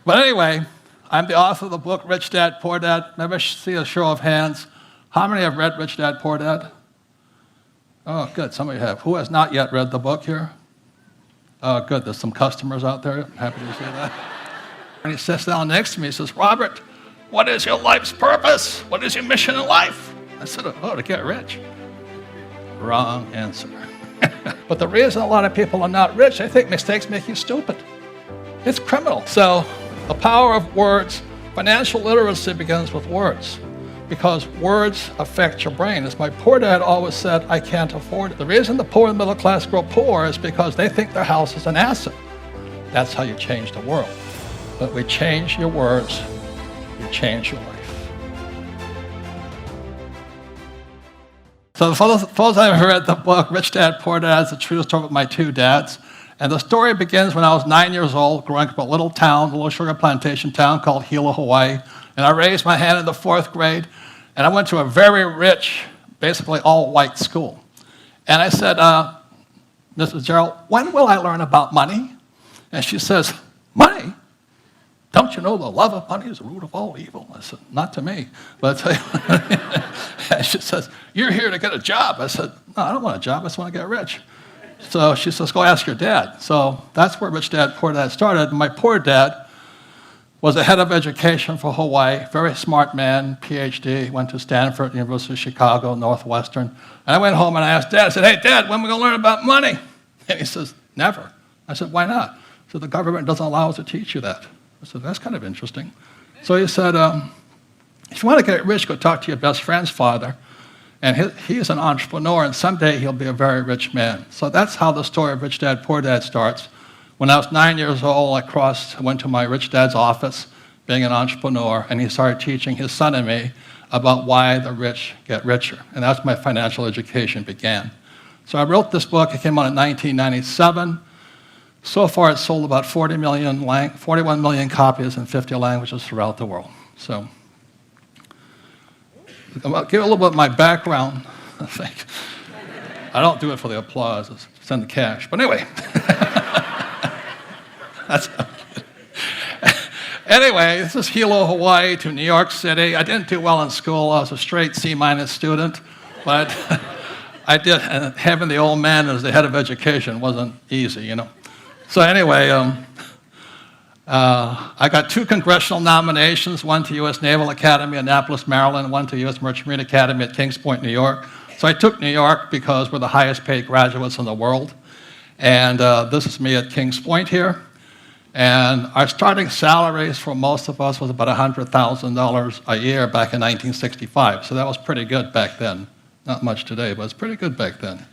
But anyway, I'm the author of the book, Rich Dad, Poor Dad. Maybe I should see a show of hands. How many have read Rich Dad, Poor Dad? Oh, good, some of you have. Who has not yet read the book here? Oh, good, there's some customers out there. Happy to see that. And he sits down next to me, he says, Robert, what is your life's purpose? What is your mission in life? I said, oh, to get rich. Wrong answer. But the reason a lot of people are not rich, they think mistakes make you stupid. It's criminal. So the power of words, financial literacy begins with words, because words affect your brain. As my poor dad always said, I can't afford it. The reason the poor and middle class grow poor is because they think their house is an asset. That's how you change the world. But we change your words, you change your life. So for those that have read the book, Rich Dad, Poor Dad, it's a true story of my two dads. And the story begins when I was 9 years old, growing up in a little town, a little sugar plantation town called Hilo, Hawaii. And I raised my hand in the 4th grade, and I went to a very rich, basically all-white school. And I said, Mrs. Gerald, when will I learn about money? And she says, money? Don't you know the love of money is the root of all evil? I said, not to me. But I tell you, and she says, you're here to get a job. I said, no, I don't want a job. I just want to get rich. So she says, go ask your dad. So that's where Rich Dad, Poor Dad started. My poor dad was the head of education for Hawaii, very smart man, PhD, went to Stanford, University of Chicago, Northwestern. And I went home and I asked Dad, I said, hey, Dad, when are we going to learn about money? And he says, never. I said, why not? He said, the government doesn't allow us to teach you that. I said, that's kind of interesting. So he said, if you want to get rich, go talk to your best friend's father. And he's an entrepreneur, and someday he'll be a very rich man. So that's how the story of Rich Dad, Poor Dad starts. When I was 9 years old, I went to my rich dad's office, being an entrepreneur, and he started teaching his son and me about why the rich get richer. And that's my financial education began. So I wrote this book. It came out in 1997. So far, it's sold about 41 million copies in 50 languages throughout the world. So I'll give a little bit of my background. I don't do it for the applause. It's send the cash. But anyway. Anyway, this is Hilo, Hawaii to New York City. I didn't do well in school. I was a straight C- student. But I did. And having the old man as the head of education wasn't easy, you know. So anyway, I got 2 congressional nominations, one to U.S. Naval Academy, Annapolis, Maryland, one to U.S. Merchant Marine Academy at Kings Point, New York. So I took New York because we're the highest paid graduates in the world. And this is me at Kings Point here. And our starting salaries for most of us was about $100,000 a year back in 1965. So that was pretty good back then. Not much today, but it's pretty good back then.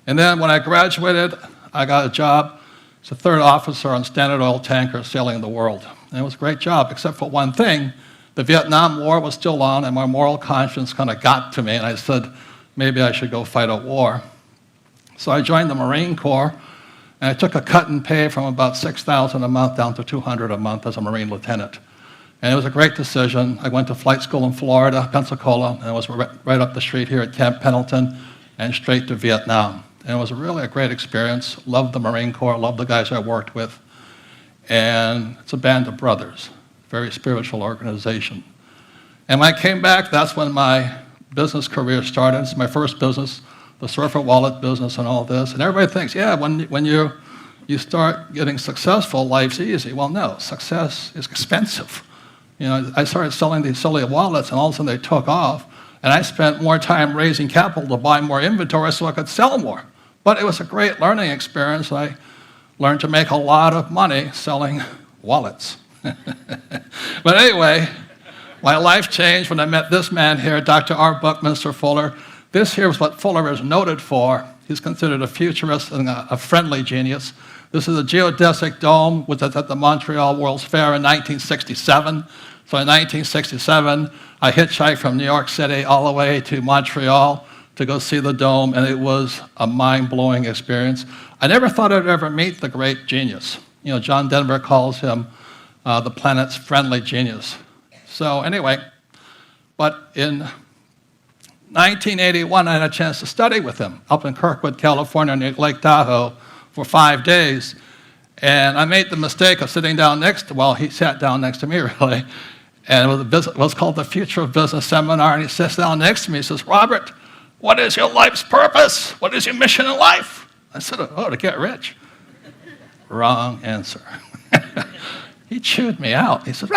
And then when I graduated, I got a job as a 3rd officer on Standard Oil tankers sailing the world. And it was a great job, except for one thing. The Vietnam War was still on, and my moral conscience kind of got to me, and I said, maybe I should go fight a war. So I joined the Marine Corps, and I took a cut in pay from about $6,000 a month down to $200 a month as a Marine lieutenant. And it was a great decision. I went to flight school in Florida, Pensacola, and I was right up the street here at Camp Pendleton, and straight to Vietnam. And it was really a great experience. Loved the Marine Corps, loved the guys I worked with. And it's a band of brothers, very spiritual organization. And when I came back, that's when my business career started. It's my first business, the surfer wallet business and all this. And everybody thinks, yeah, when you start getting successful, life's easy. Well, no, success is expensive. You know, I started selling these silly wallets, and all of a sudden they took off. And I spent more time raising capital to buy more inventory so I could sell more. But it was a great learning experience. I learned to make a lot of money selling wallets. But anyway, my life changed when I met this man here, Dr. R. Buckminster Fuller. This here is what Fuller is noted for. He's considered a futurist and a friendly genius. This is a geodesic dome, which was at the Montreal World's Fair in 1967. So in 1967, I hitchhiked from New York City all the way to Montreal to go see the dome, and it was a mind-blowing experience. I never thought I'd ever meet the great genius. You know, John Denver calls him the planet's friendly genius. So anyway, but in 1981, I had a chance to study with him up in Kirkwood, California, near Lake Tahoe for 5 days. And I made the mistake of sitting down well, he sat down next to me, really. And it was called the Future of Business Seminar. And he sits down next to me. He says, Robert, what is your life's purpose? What is your mission in life? I said, to get rich. Wrong answer. He chewed me out. He says,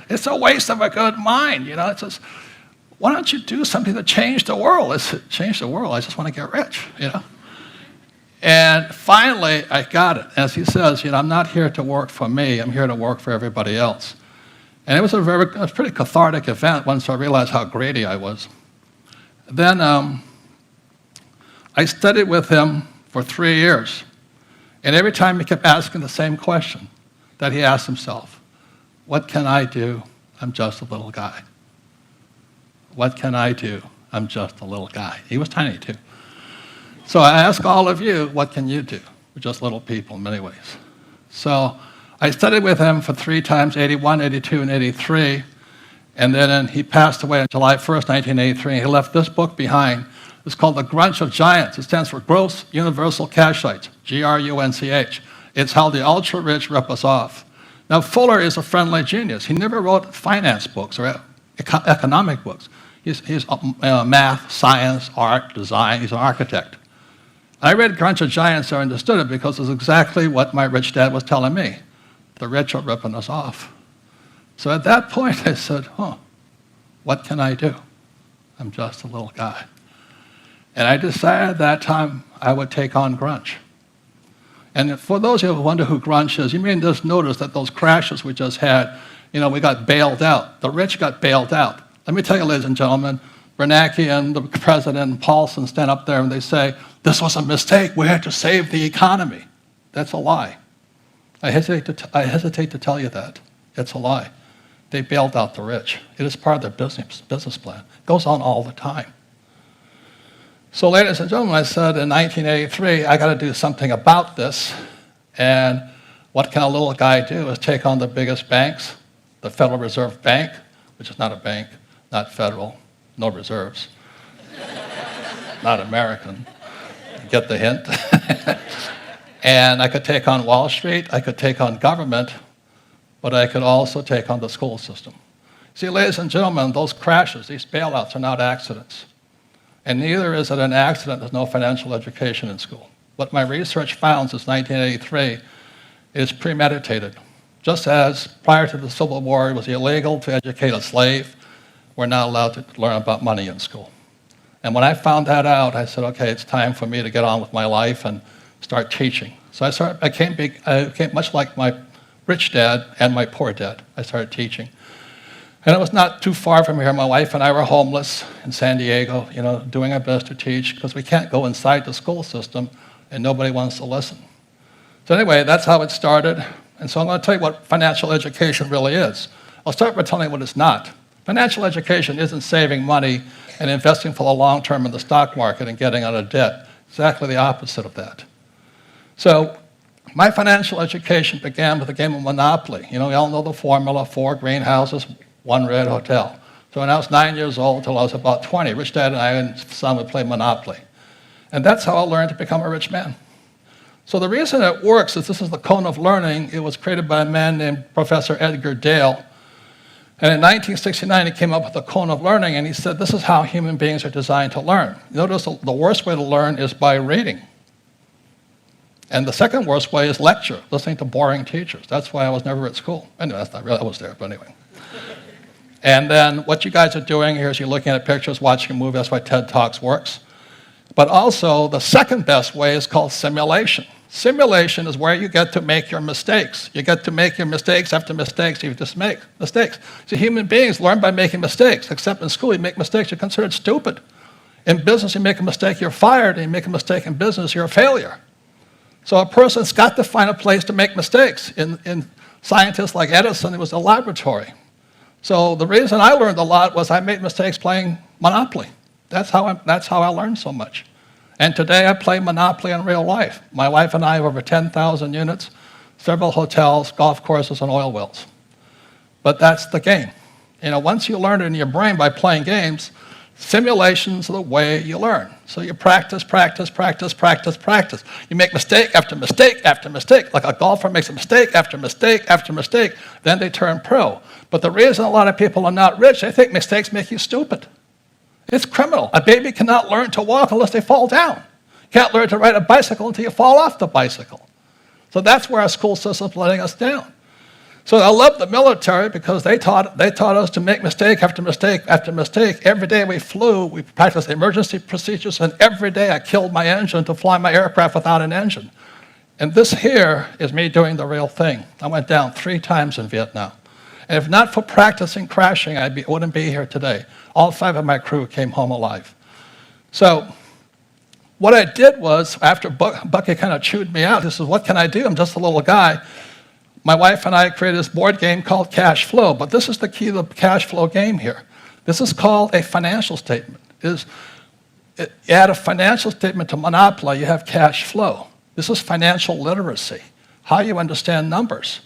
it's a waste of a good mind. It says, why don't you do something to change the world? I said, change the world? I just want to get rich, And finally, I got it. As he says, I'm not here to work for me. I'm here to work for everybody else. And it was a pretty cathartic event once I realized how greedy I was. Then I studied with him for 3 years. And every time he kept asking the same question that he asked himself, what can I do? I'm just a little guy. What can I do? I'm just a little guy. He was tiny too. So I ask all of you, what can you do? We're just little people in many ways. So I studied with him for 3 times, 81, 82, and 83. And then he passed away on July 1st, 1983. And he left this book behind. It's called The Grunch of Giants. It stands for Gross Universal Cashites, Grunch. It's how the ultra-rich rip us off. Now, Fuller is a friendly genius. He never wrote finance books or economic books. He's math, science, art, design. He's an architect. I read Grunch of Giants, I understood it because it's exactly what my rich dad was telling me. The rich are ripping us off. So at that point, I said, what can I do? I'm just a little guy. And I decided at that time I would take on grunge. And for those of you who wonder who grunge is, you may just notice that those crashes we just had, we got bailed out. The rich got bailed out. Let me tell you, ladies and gentlemen, Bernanke and the president and Paulson stand up there and they say, this was a mistake. We had to save the economy. That's a lie. I hesitate to tell you that. It's a lie. They bailed out the rich. It is part of their business plan. It goes on all the time. So, ladies and gentlemen, I said in 1983, I got to do something about this. And what can a little guy do is take on the biggest banks, the Federal Reserve Bank, which is not a bank, not federal, no reserves, not American. Get the hint? And I could take on Wall Street, I could take on government, but I could also take on the school system. See, ladies and gentlemen, those crashes, these bailouts are not accidents. And neither is it an accident there's no financial education in school. What my research found since 1983 is premeditated. Just as prior to the Civil War it was illegal to educate a slave, we're not allowed to learn about money in school. And when I found that out, I said, okay, it's time for me to get on with my life and start teaching. So I became much like my rich dad and my poor dad. I started teaching. And it was not too far from here. My wife and I were homeless in San Diego, doing our best to teach because we can't go inside the school system and nobody wants to listen. So anyway, that's how it started. And so I'm going to tell you what financial education really is. I'll start by telling you what it's not. Financial education isn't saving money and investing for the long term in the stock market and getting out of debt. Exactly the opposite of that. So my financial education began with a game of Monopoly. We all know the formula, 4 greenhouses, 1 red hotel. So when I was 9 years old till I was about 20, Rich Dad and I and son would play Monopoly. And that's how I learned to become a rich man. So the reason it works is this is the cone of learning. It was created by a man named Professor Edgar Dale. And in 1969, he came up with the cone of learning, and he said, this is how human beings are designed to learn. Notice the worst way to learn is by reading. And the second worst way is lecture, listening to boring teachers. That's why I was never at school. Anyway, that's not really, I was there, but anyway. And then what you guys are doing here is you're looking at pictures, watching a movie. That's why TED Talks works. But also, the second best way is called simulation. Simulation is where you get to make your mistakes. You get to make your mistakes after mistakes. You just make mistakes. See, human beings learn by making mistakes, except in school you make mistakes, you're considered stupid. In business, you make a mistake, you're fired, and you make a mistake in business, you're a failure. So a person's got to find a place to make mistakes. In scientists like Edison, it was a laboratory. So the reason I learned a lot was I made mistakes playing Monopoly. That's how I learned so much. And today I play Monopoly in real life. My wife and I have over 10,000 units, several hotels, golf courses, and oil wells. But that's the game. Once you learn it in your brain by playing games, Simulations are the way you learn. So you practice, practice, practice, practice, practice. You make mistake after mistake after mistake. Like a golfer makes a mistake after mistake after mistake, then they turn pro. But the reason a lot of people are not rich, they think mistakes make you stupid. It's criminal. A baby cannot learn to walk unless they fall down. You can't learn to ride a bicycle until you fall off the bicycle. So that's where our school system's letting us down. So I love the military because they taught us to make mistake after mistake after mistake. Every day we flew, we practiced emergency procedures, and every day I killed my engine to fly my aircraft without an engine. And this here is me doing the real thing. I went down 3 times in Vietnam. And if not for practicing crashing, I wouldn't be here today. All 5 of my crew came home alive. So what I did was, after Bucky kind of chewed me out, he says, what can I do? I'm just a little guy. My wife and I created this board game called Cash Flow, but this is the key to the cash flow game here. This is called a financial statement. You add a financial statement to Monopoly, you have cash flow. This is financial literacy, how you understand numbers.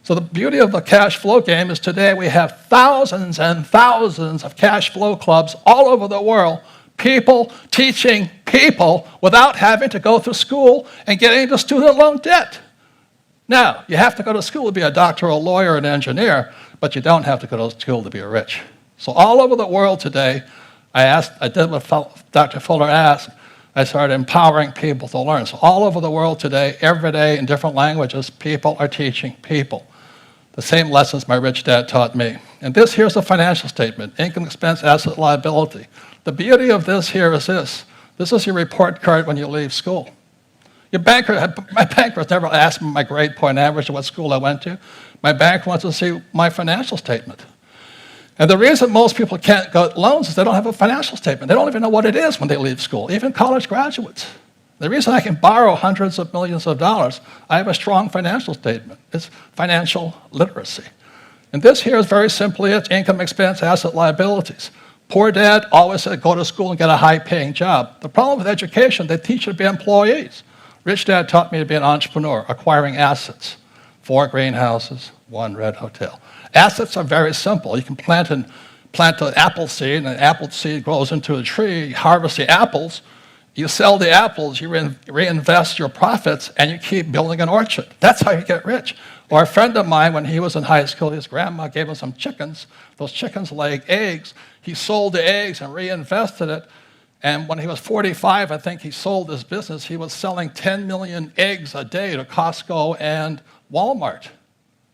So the beauty of the cash flow game is today we have thousands and thousands of cash flow clubs all over the world, people teaching people without having to go through school and getting into student loan debt. Now, you have to go to school to be a doctor, a lawyer, an engineer, but you don't have to go to school to be rich. So all over the world today, I did what Dr. Fuller asked, I started empowering people to learn. So all over the world today, every day in different languages, people are teaching people the same lessons my rich dad taught me. And this here's a financial statement, income, expense, asset, liability. The beauty of this here is this. This is your report card when you leave school. My banker's never asked me my grade point average or what school I went to. My banker wants to see my financial statement. And the reason most people can't get loans is they don't have a financial statement. They don't even know what it is when they leave school, even college graduates. The reason I can borrow hundreds of millions of dollars, I have a strong financial statement. It's financial literacy. And this here is very simply it's income, expense, asset, liabilities. Poor dad always said go to school and get a high-paying job. The problem with education, they teach you to be employees. Rich dad taught me to be an entrepreneur, acquiring assets. 4 greenhouses, 1 red hotel. Assets are very simple. You can plant an apple seed, and an apple seed grows into a tree. You harvest the apples. You sell the apples. You reinvest your profits, and you keep building an orchard. That's how you get rich. Or a friend of mine, when he was in high school, his grandma gave him some chickens. Those chickens laid eggs. He sold the eggs and reinvested it. And when he was 45, I think he sold his business. He was selling 10 million eggs a day to Costco and Walmart.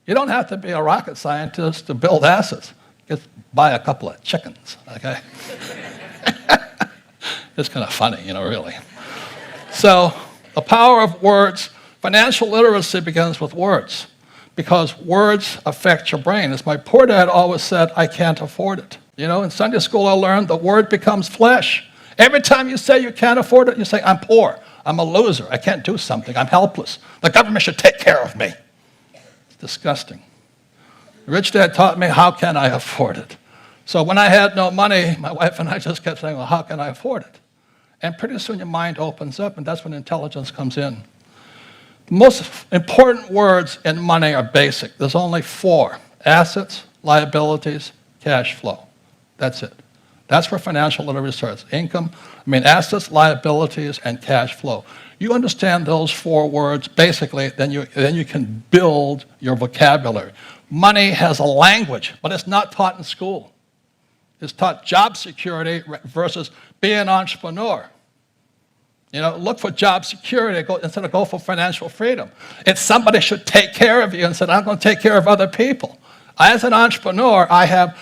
You don't have to be a rocket scientist to build assets. Just buy a couple of chickens, okay? It's kind of funny, really. So the power of words, financial literacy begins with words because words affect your brain. As my poor dad always said, I can't afford it. In Sunday school I learned the word becomes flesh. Every time you say you can't afford it, you say, I'm poor, I'm a loser, I can't do something, I'm helpless. The government should take care of me. It's disgusting. Rich dad taught me, how can I afford it? So when I had no money, my wife and I just kept saying, well, how can I afford it? And pretty soon your mind opens up, and that's when intelligence comes in. The most important words in money are basic. There's only 4, assets, liabilities, cash flow. That's it. That's where financial literacy starts. Assets, liabilities, and cash flow. You understand those 4 words, basically, then you can build your vocabulary. Money has a language, but it's not taught in school. It's taught job security versus being an entrepreneur. Look for job security instead of go for financial freedom. It's somebody should take care of you instead of I'm going to take care of other people. As an entrepreneur, I have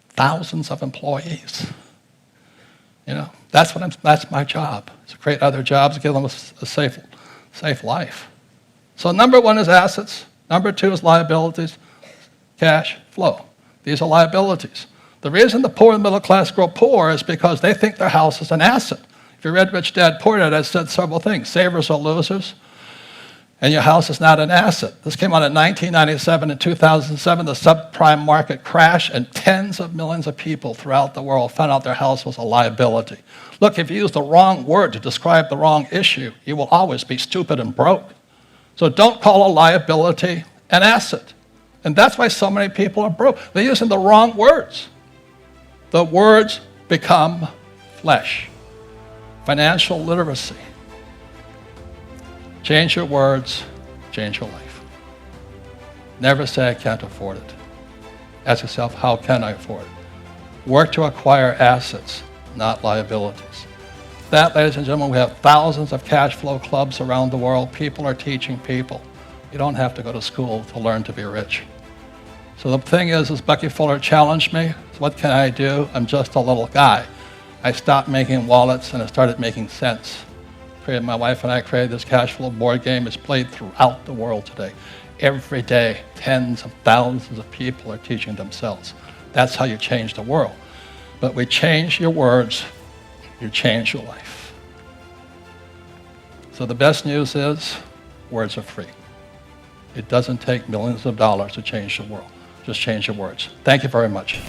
thousands of employees. That's my job. To create other jobs, give them a safe life. So number 1 is assets. Number 2 is liabilities, cash flow. These are liabilities. The reason the poor and middle class grow poor is because they think their house is an asset. If you read Rich Dad Poor Dad, I said several things. Savers are losers, and your house is not an asset. This came out in 1997 and 2007. The subprime market crashed, and tens of millions of people throughout the world found out their house was a liability. Look, if you use the wrong word to describe the wrong issue, you will always be stupid and broke. So don't call a liability an asset. And that's why so many people are broke. They're using the wrong words. The words become flesh. Financial literacy. Change your words, change your life. Never say, I can't afford it. Ask yourself, how can I afford it? Work to acquire assets, not liabilities. That, ladies and gentlemen, we have thousands of cash flow clubs around the world. People are teaching people. You don't have to go to school to learn to be rich. So the thing is Bucky Fuller challenged me. What can I do? I'm just a little guy. I stopped making wallets and I started making sense. My wife and I created this cash flow board game. It's played throughout the world today. Every day, tens of thousands of people are teaching themselves. That's how you change the world. But we change your words, you change your life. So the best news is words are free. It doesn't take millions of dollars to change the world. Just change your words. Thank you very much.